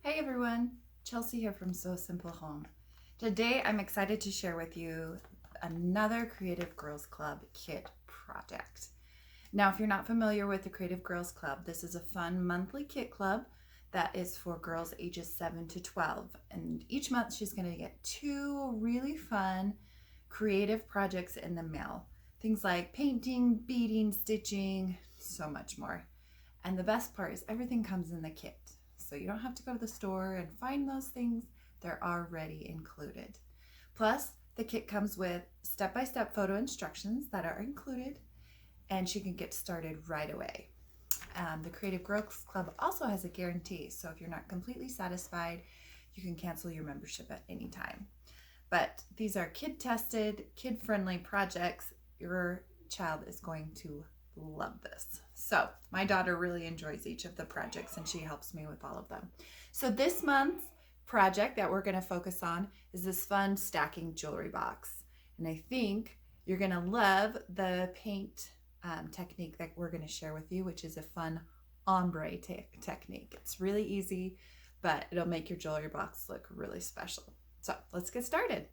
Hey everyone, Chelsea here from So Simple Home. Today I'm excited to share with you another Creative Girls Club kit project. Now, if you're not familiar with the Creative Girls Club, this is a fun monthly kit club that is for girls ages 7 to 12. And each month she's going to get two really fun creative projects in the mail. Things like painting, beading, stitching, so much more. And the best part is everything comes in the kit. So you don't have to go to the store and find those things. They're already included. Plus, the kit comes with step-by-step photo instructions that are included, and she can get started right away. The Creative Girls Club also has a guarantee, so if you're not completely satisfied, you can cancel your membership at any time. But these are kid-tested, kid-friendly projects. Your child is going to love this. So my daughter really enjoys each of the projects and she helps me with all of them. So this month's project that we're going to focus on is this fun stacking jewelry box. And I think you're going to love the paint technique that we're going to share with you, which is a fun ombre technique. It's really easy, but it'll make your jewelry box look really special. So let's get started.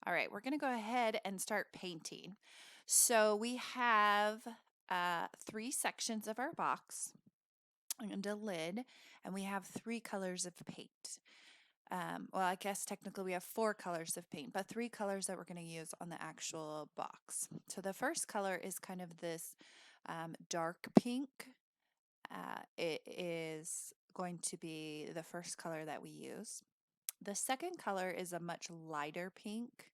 All right, we're going to go ahead and start painting. So we have three sections of our box and a lid, and we have three colors of paint. Well, I guess technically we have four colors of paint, but three colors that we're going to use on the actual box. So the first color is kind of this dark pink. It is going to be the first color that we use. The second color is a much lighter pink.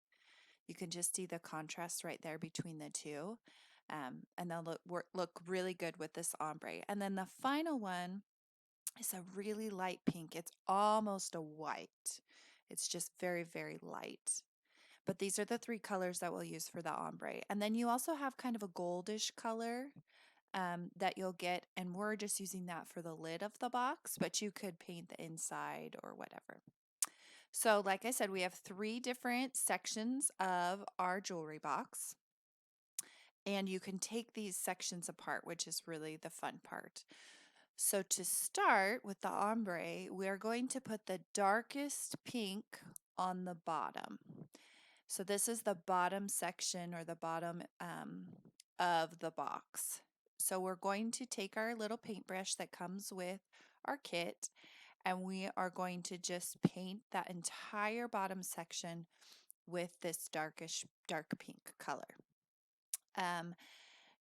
You can just see the contrast right there between the two. And they'll look really good with this ombre. And then the final one is a really light pink. It's almost a white. It's just very, very light. But these are the three colors that we'll use for the ombre. And then you also have kind of a goldish color that you'll get, and we're just using that for the lid of the box, but you could paint the inside or whatever. So, like I said, we have three different sections of our jewelry box, and you can take these sections apart, which is really the fun part. So, to start with the ombre, we are going to put the darkest pink on the bottom. So, this is the bottom section or the bottom of the box. So, we're going to take our little paintbrush that comes with our kit, and we are going to just paint that entire bottom section with this dark pink color. Um,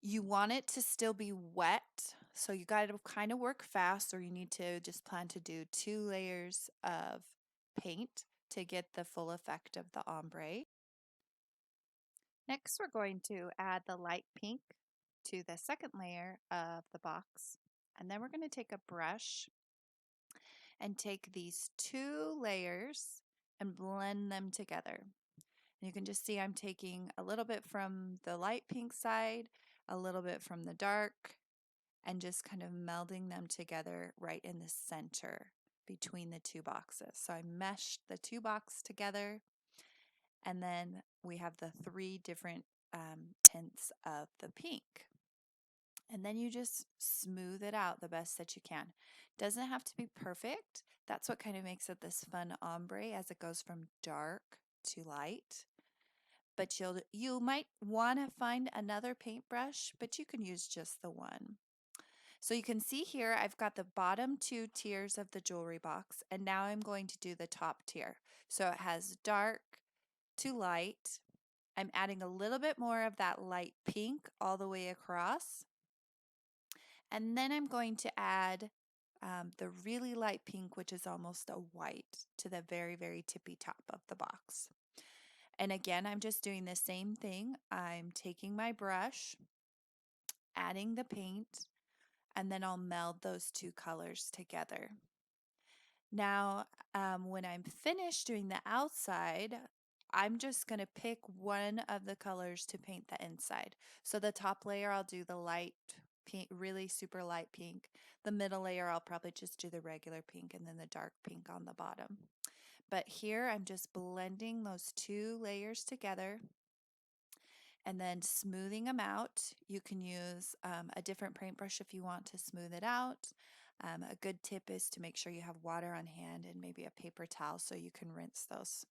you want it to still be wet, so you got to kind of work fast, or you need to just plan to do 2 layers of paint to get the full effect of the ombre. Next, we're going to add the light pink to the second layer of the box, and then we're going to take a brush and take these 2 layers and blend them together. And you can just see I'm taking a little bit from the light pink side, a little bit from the dark, and just kind of melding them together right in the center between the two boxes. So I meshed the two boxes together, and then we have the three different tints of the pink. And then you just smooth it out the best that you can. Doesn't have to be perfect. That's what kind of makes it this fun ombre as it goes from dark to light. But you might want to find another paintbrush, but you can use just the one. So you can see here I've got the bottom 2 tiers of the jewelry box, and now I'm going to do the top tier. So it has dark to light. I'm adding a little bit more of that light pink all the way across. And then I'm going to add the really light pink, which is almost a white, to the very, very tippy top of the box. And again, I'm just doing the same thing. I'm taking my brush, adding the paint, and then I'll meld those two colors together. Now, when I'm finished doing the outside, I'm just going to pick one of the colors to paint the inside. So the top layer, I'll do the light pink, really super light pink. The middle layer, I'll probably just do the regular pink, and then the dark pink on the bottom. But here, I'm just blending those 2 layers together and then smoothing them out. You can use a different paintbrush if you want to smooth it out. A good tip is to make sure you have water on hand and maybe a paper towel so you can rinse those.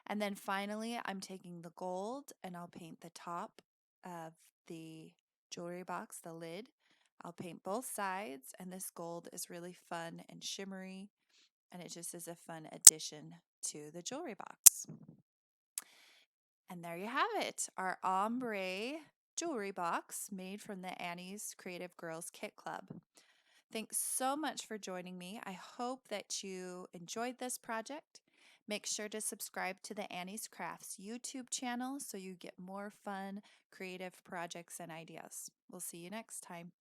And then finally, I'm taking the gold and I'll paint the top of the jewelry box, the lid. I'll paint both sides, and this gold is really fun and shimmery, and it just is a fun addition to the jewelry box. And there you have it, our ombre jewelry box made from the Annie's Creative Girls Kit Club. Thanks so much for joining me. I hope that you enjoyed this project. Make sure to subscribe to the Annie's Crafts YouTube channel so you get more fun, creative projects and ideas. We'll see you next time.